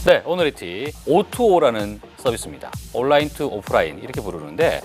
네, 오늘의 팁 O2O라는 서비스입니다. 온라인 투 오프라인 이렇게 부르는데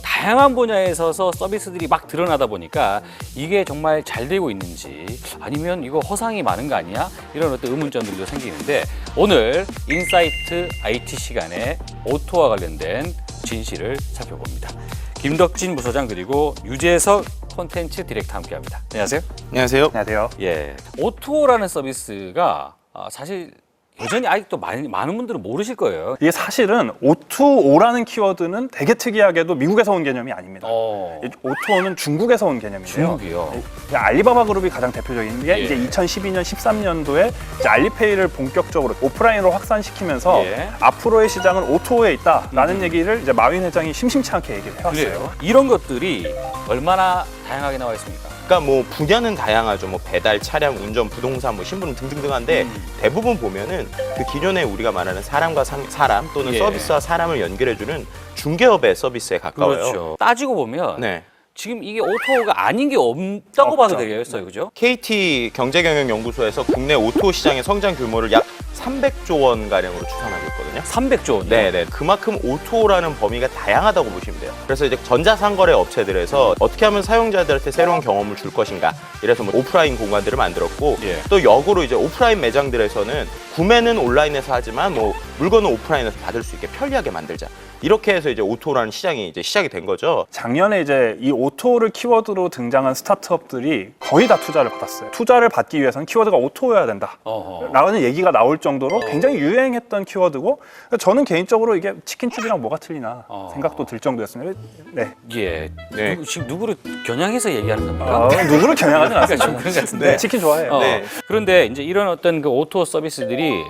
다양한 분야에 있어서 서비스들이 막 드러나다 보니까 이게 정말 잘 되고 있는지 아니면 이거 허상이 많은 거 아니야? 이런 어떤 의문점들도 생기는데 오늘 인사이트 IT 시간에 O2O와 관련된 진실을 살펴봅니다. 김덕진 부서장 그리고 유재석 콘텐츠 디렉터 함께합니다. 안녕하세요. 안녕하세요. 안녕하세요. 예, O2O라는 서비스가 사실 여전히 아직도 많은 분들은 모르실 거예요. 이게 사실은 O2O라는 키워드는 되게 특이하게도 미국에서 온 개념이 아닙니다. O2O는 중국에서 온 개념인데요. 중국이요? 알리바바 그룹이 가장 대표적인 게 예. 이제 2012년, 13년도에 이제 알리페이를 본격적으로 오프라인으로 확산시키면서 예. 앞으로의 시장은 O2O에 있다라는 얘기를 이제 마윈 회장이 심심치 않게 얘기를 해왔어요. 그래요. 이런 것들이 얼마나 다양하게 나와 있습니까? 그러니까 뭐 분야는 다양하죠. 뭐 배달, 차량, 운전, 부동산, 뭐 신분증 등등등한데 대부분 보면은 그 기존에 우리가 말하는 사람과 사람 또는 예. 서비스와 사람을 연결해주는 중개업의 서비스에 가까워요. 그렇죠. 따지고 보면 네. 지금 이게 O2O가 아닌 게 없다고 봐도 되겠어요, 그죠? KT 경제경영연구소에서 국내 오토 시장의 성장 규모를 약 300조 원 가량으로 추산하고 있거든요. 300조 원. 네네. 그만큼 O2O라는 범위가 다양하다고 보시면 돼요. 그래서 이제 전자상거래 업체들에서 어떻게 하면 사용자들한테 새로운 경험을 줄 것인가. 이래서 뭐 오프라인 공간들을 만들었고 예. 또 역으로 이제 오프라인 매장들에서는 구매는 온라인에서 하지만 뭐 물건은 오프라인에서 받을 수 있게 편리하게 만들자. 이렇게 해서 이제 O2O라는 시장이 이제 시작이 된 거죠. 작년에 이제 이 O2O를 키워드로 등장한 스타트업들이 거의 다 투자를 받았어요. 투자를 받기 위해서는 키워드가 O2O여야 된다. 어허. 라는 얘기가 나올 정도로 굉장히 유행했던 키워드고 저는 개인적으로 이게 치킨집이랑 뭐가 틀리나 생각도 들 정도였습니다. 네. 예. 네. 지금 누구를 겨냥해서 얘기하는 겁니까? 누구를 겨냥하진 그러니까 않습니다. 좀 그런 것 같은데. 네, 치킨 좋아해요. 네. 그런데 이제 이런 어떤 그 O2O 서비스들이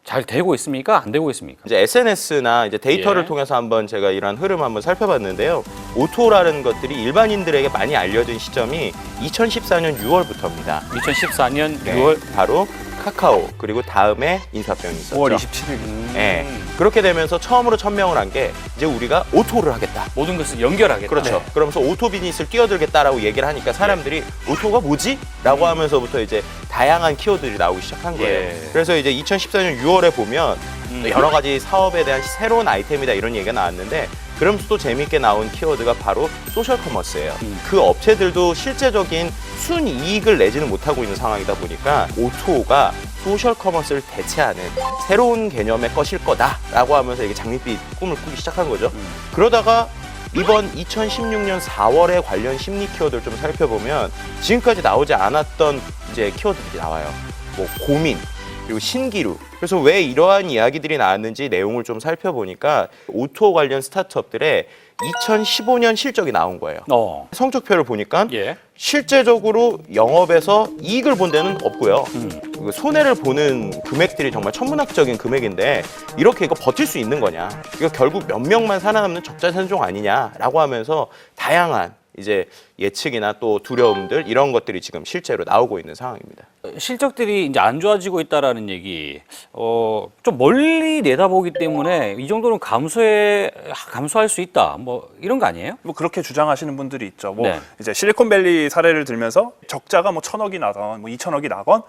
잘 되고 있습니까? 안 되고 있습니까? 이제 SNS나 이제 데이터를 예. 통해서 한번 제가 이런 흐름 한번 살펴봤는데요. O2O라는 것들이 일반인들에게 많이 알려진 시점이 2014년 6월부터입니다. 2014년 네, 6월 바로 카카오 그리고 다음에 인사병이 있었죠. 5월 27일. 네. 그렇게 되면서 처음으로 천명을 한 게 이제 우리가 오토를 하겠다. 모든 것을 연결하겠다. 그렇죠. 네. 그러면서 오토 비즈니스를 뛰어들겠다라고 얘기를 하니까 사람들이 오토가 뭐지? 라고 하면서부터 이제 다양한 키워드들이 나오기 시작한 거예요. 예. 그래서 이제 2014년 6월에 보면 여러 가지 사업에 대한 새로운 아이템이다 이런 얘기가 나왔는데 그러면서 또 재밌게 나온 키워드가 바로 소셜 커머스예요. 그 업체들도 실제적인 순이익을 내지는 못하고 있는 상황이다 보니까 O2O가 소셜 커머스를 대체하는 새로운 개념의 것일 거다라고 하면서 이게 장밋빛 꿈을 꾸기 시작한 거죠. 그러다가 이번 2016년 4월에 관련 심리 키워드를 좀 살펴보면 지금까지 나오지 않았던 이제 키워드들이 나와요. 뭐 고민, 그리고 신기루. 그래서 왜 이러한 이야기들이 나왔는지 내용을 좀 살펴보니까 O2O 관련 스타트업들의 2015년 실적이 나온 거예요. 성적표를 보니까 예. 실제적으로 영업에서 이익을 본 데는 없고요. 그 손해를 보는 금액들이 정말 천문학적인 금액인데 이렇게 이거 버틸 수 있는 거냐? 이거 결국 몇 명만 살아남는 적자생존 아니냐라고 하면서 다양한 이제 예측이나 또 두려움들 이런 것들이 지금 실제로 나오고 있는 상황입니다. 실적들이 이제 안 좋아지고 있다라는 얘기, 좀 멀리 내다보기 때문에 이 정도는 감수할 수 있다, 뭐 이런 거 아니에요? 뭐 그렇게 주장하시는 분들이 있죠. 뭐 네. 이제 실리콘밸리 사례를 들면서 적자가 뭐 1,000억이 나건 뭐 2,000억이 나건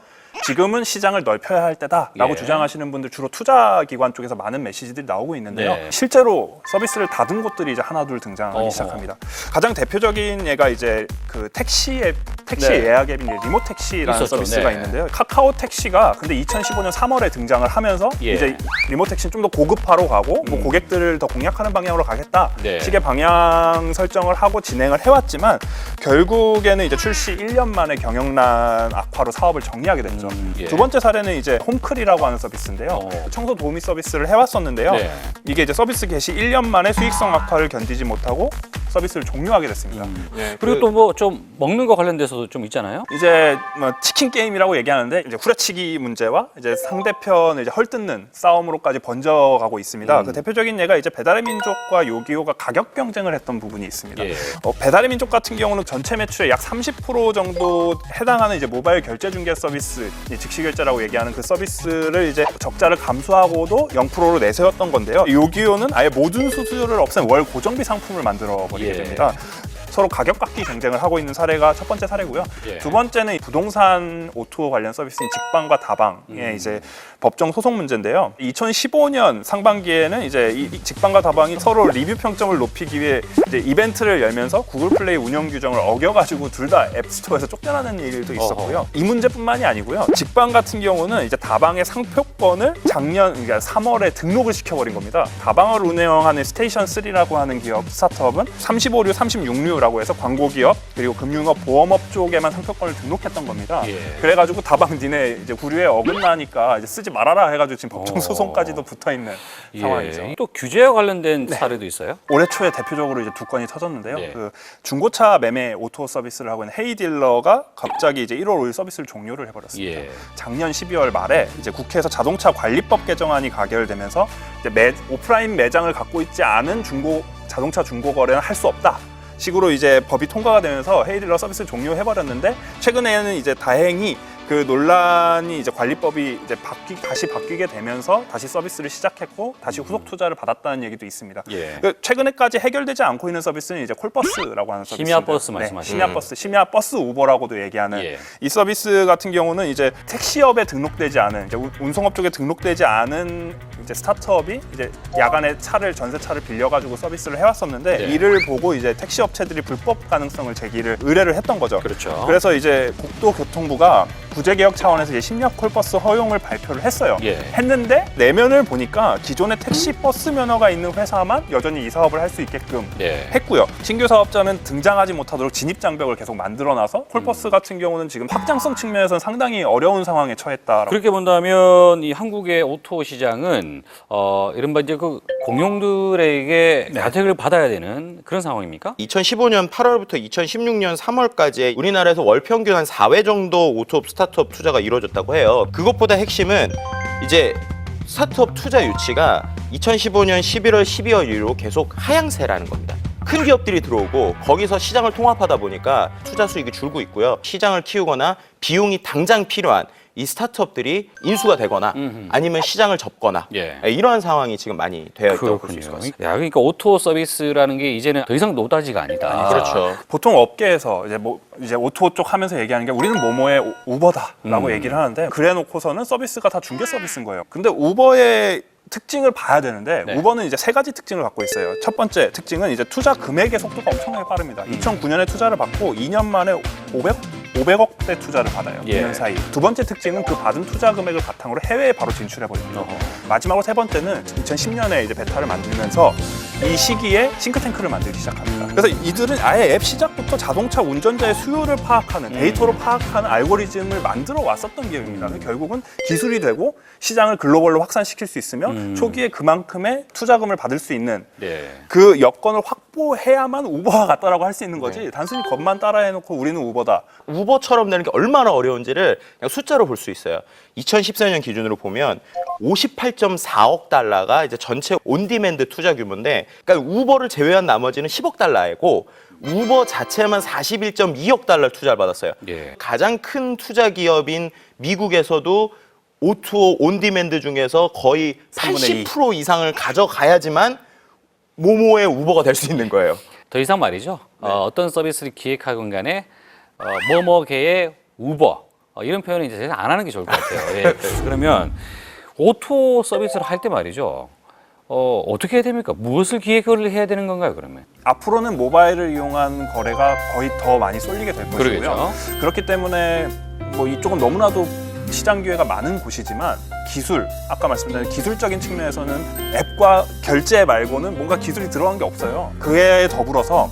지금은 시장을 넓혀야 할 때다라고 예. 주장하시는 분들 주로 투자 기관 쪽에서 많은 메시지들이 나오고 있는데요. 네. 실제로 서비스를 닫은 곳들이 이제 하나둘 등장하기 어허. 시작합니다. 가장 대표적인 예가 이제 그 택시 네. 예약 앱인 리모트 택시라는 있었죠. 서비스가 네. 있는데요. 카카오 택시가 근데 2015년 3월에 등장을 하면서 예. 이제 리모트 택시는 좀 더 고급화로 가고 뭐 고객들을 더 공략하는 방향으로 가겠다 네. 식의 방향 설정을 하고 진행을 해왔지만 결국에는 이제 출시 1년 만에 경영난 악화로 사업을 정리하게 됐죠. 예. 두 번째 사례는 이제 홈클이라고 하는 서비스인데요. 청소 도우미 서비스를 해왔었는데요. 네. 이게 이제 서비스 개시 1년 만에 수익성 악화를 견디지 못하고 서비스를 종료하게 됐습니다. 네, 그리고 또 뭐 좀 먹는 거 관련돼서도 좀 있잖아요. 이제 뭐 치킨 게임이라고 얘기하는데 이제 후려치기 문제와 이제 상대편을 이제 헐뜯는 싸움으로까지 번져가고 있습니다. 그 대표적인 예가 이제 배달의 민족과 요기요가 가격 경쟁을 했던 부분이 있습니다. 예. 배달의 민족 같은 경우는 전체 매출의 약 30% 정도 해당하는 이제 모바일 결제 중개 서비스, 즉시 결제라고 얘기하는 그 서비스를 이제 적자를 감수하고도 0%로 내세웠던 건데요. 요기요는 아예 모든 수수료를 없앤 월 고정비 상품을 만들어 버리게 예. 됩니다. 서로 가격 깎기 경쟁을 하고 있는 사례가 첫 번째 사례고요. 예. 두 번째는 부동산 O2O 관련 서비스인 직방과 다방의 이제 법정 소송 문제인데요. 2015년 상반기에는 이제 이 직방과 다방이 서로 리뷰 평점을 높이기 위해 이제 이벤트를 열면서 구글 플레이 운영 규정을 어겨가지고 둘 다 앱스토어에서 쫓겨나는 일도 있었고요. 어허. 이 문제뿐만이 아니고요. 직방 같은 경우는 이제 다방의 상표권을 작년 그러니까 3월에 등록을 시켜버린 겁니다. 다방을 운영하는 스테이션 3라고 하는 기업 스타트업은 35류, 36류라고 해서 광고 기업 그리고 금융업, 보험업 쪽에만 상표권을 등록했던 겁니다. 예. 그래가지고 다방 니네 이제 구류에 어긋나니까 이제 쓰지 말아라 해가지고 지금 법정 소송까지도 붙어 있는 상황이죠. 또 규제와 관련된 사례도 있어요? 올해 초에 대표적으로 이제 두 건이 터졌는데요. 네. 그 중고차 매매 오토 서비스를 하고 있는 헤이딜러가 갑자기 이제 1월 5일 서비스를 종료를 해버렸습니다. 예. 작년 12월 말에 이제 국회에서 자동차 관리법 개정안이 가결되면서 이제 오프라인 매장을 갖고 있지 않은 자동차 중고 거래는 할 수 없다. 식으로 이제 법이 통과가 되면서 헤이딜러 서비스를 종료해버렸는데 최근에는 이제 다행히 그 논란이 이제 관리법이 이제 다시 바뀌게 되면서 다시 서비스를 시작했고 다시 후속 투자를 받았다는 얘기도 있습니다. 예. 그 최근에까지 해결되지 않고 있는 서비스는 이제 콜버스라고 하는 서비스입니다. 심야버스 말씀하시는 심야버스 우버라고도 얘기하는 예. 이 서비스 같은 경우는 이제 택시업에 등록되지 않은 이제 운송업 쪽에 등록되지 않은 이제 스타트업이 이제 야간에 전세차를 빌려가지고 서비스를 해왔었는데 네. 이를 보고 이제 택시 업체들이 불법 가능성을 의뢰를 했던 거죠. 그렇죠. 그래서 이제 국토교통부가 구제개혁 차원에서 이제 심야 콜버스 허용을 발표를 했어요. 예. 했는데 내면을 보니까 기존에 택시 버스 면허가 있는 회사만 여전히 이 사업을 할 수 있게끔 예. 했고요. 신규 사업자는 등장하지 못하도록 진입 장벽을 계속 만들어놔서 콜버스 같은 경우는 지금 확장성 측면에서는 상당히 어려운 상황에 처했다라고. 그렇게 본다면 이 한국의 오토 시장은 이른바 이제 그 공용들에게 혜택을 받아야 되는 그런 상황입니까? 2015년 8월부터 2016년 3월까지 우리나라에서 월 평균 한 4회 정도 오토 스타트업 투자가 이루어졌다고 해요. 그것보다 핵심은 이제 스타트업 투자 유치가 2015년 11월, 12월 이후로 계속 하향세라는 겁니다. 큰 기업들이 들어오고 거기서 시장을 통합하다 보니까 투자 수익이 줄고 있고요. 시장을 키우거나 비용이 당장 필요한 이 스타트업들이 인수가 되거나 아니면 시장을 접거나 예. 이러한 상황이 지금 많이 되어 있다고 볼 수 있을 것 그렇군요. 같습니다. 야, 그러니까 오토 서비스라는 게 이제는 더 이상 노다지가 아니다. 그렇죠. 보통 업계에서 이제 오토 쪽 하면서 얘기하는 게 우리는 뭐뭐의 우버다라고 얘기를 하는데 그래놓고서는 서비스가 다 중개 서비스인 거예요. 근데 우버의 특징을 봐야 되는데 네. 우버는 이제 세 가지 특징을 갖고 있어요. 첫 번째 특징은 이제 투자 금액의 속도가 엄청나게 빠릅니다. 2009년에 투자를 받고 2년 만에 500억대 투자를 받아요. 예. 2년 사이. 두 번째 특징은 그 받은 투자 금액을 바탕으로 해외에 바로 진출해 버립니다. 마지막으로 세 번째는 2010년에 이제 베타를 만들면서 이 시기에 싱크탱크를 만들기 시작합니다. 그래서 이들은 아예 앱 시작부터 자동차 운전자의 수요를 파악하는 데이터로 파악하는 알고리즘을 만들어 왔었던 기업입니다. 그래서 결국은 기술이 되고 시장을 글로벌로 확산시킬 수 있으면 초기에 그만큼의 투자금을 받을 수 있는 네. 그 여건을 확보해야만 우버가 같다라고 할 수 있는 거지. 단순히 겉만 따라해놓고 우리는 우버다. 우버처럼 되는 게 얼마나 어려운지를 그냥 숫자로 볼 수 있어요. 2014년 기준으로 보면 58.4억 달러가 이제 전체 온디맨드 투자 규모인데, 그러니까 우버를 제외한 나머지는 10억 달러이고 우버 자체만 41.2억 달러 투자를 받았어요. 예. 가장 큰 투자 기업인 미국에서도 O2O 온디맨드 중에서 거의 3분의 80% 이상을 가져가야지만 모모의 우버가 될 수 있는 거예요. 더 이상 말이죠. 어떤 서비스를 기획하건 간에 뭐뭐계의 우버 이런 표현은 이제 안 하는 게 좋을 것 같아요. 예. 그러면 오토 서비스를 할 때 말이죠. 어떻게 해야 됩니까? 무엇을 기획을 해야 되는 건가요, 그러면? 앞으로는 모바일을 이용한 거래가 거의 더 많이 쏠리게 될 것이고요. 그러겠죠. 그렇기 때문에 뭐 이쪽은 너무나도 시장 기회가 많은 곳이지만 기술, 아까 말씀드린 기술적인 측면에서는 앱과 결제 말고는 뭔가 기술이 들어간 게 없어요. 그에 더불어서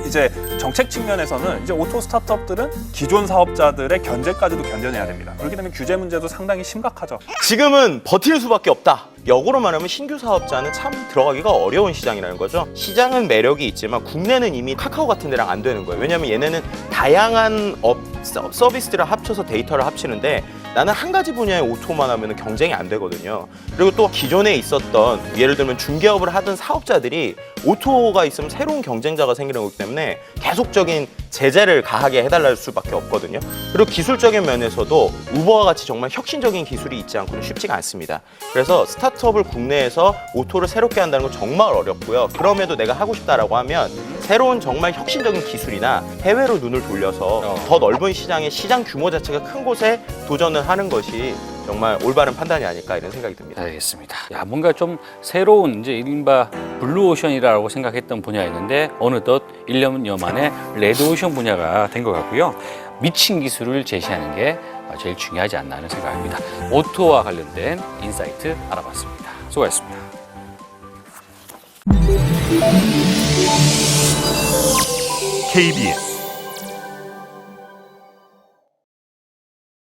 이제 정책 측면에서는 이제 오토 스타트업들은 기존 사업자들의 견제까지도 견뎌내야 됩니다. 그렇기 때문에 규제 문제도 상당히 심각하죠. 지금은 버틸 수밖에 없다. 역으로 말하면 신규 사업자는 참 들어가기가 어려운 시장이라는 거죠. 시장은 매력이 있지만 국내는 이미 카카오 같은 데랑 안 되는 거예요. 왜냐하면 얘네는 다양한 서비스들을 합쳐서 데이터를 합치는데 나는 한 가지 분야의 오토만 하면 경쟁이 안 되거든요. 그리고 또 기존에 있었던 예를 들면 중개업을 하던 사업자들이 오토가 있으면 새로운 경쟁자가 생기는 거기 때문에 계속적인 제재를 가하게 해달랄 수밖에 없거든요. 그리고 기술적인 면에서도 우버와 같이 정말 혁신적인 기술이 있지 않고는 쉽지가 않습니다. 그래서 스타트업을 국내에서 오토를 새롭게 한다는 건 정말 어렵고요. 그럼에도 내가 하고 싶다라고 하면 새로운 정말 혁신적인 기술이나 해외로 눈을 돌려서 더 넓은 시장의 시장 규모 자체가 큰 곳에 도전을 하는 것이 정말 올바른 판단이 아닐까 이런 생각이 듭니다. 알겠습니다. 야, 뭔가 좀 새로운 이제 이른바 블루오션이라고 생각했던 분야였는데 어느덧 1년여 만에 레드오션 분야가 된 것 같고요. 미친 기술을 제시하는 게 제일 중요하지 않나 하는 생각입니다. 오토와 관련된 인사이트 알아봤습니다. 수고하셨습니다. KBS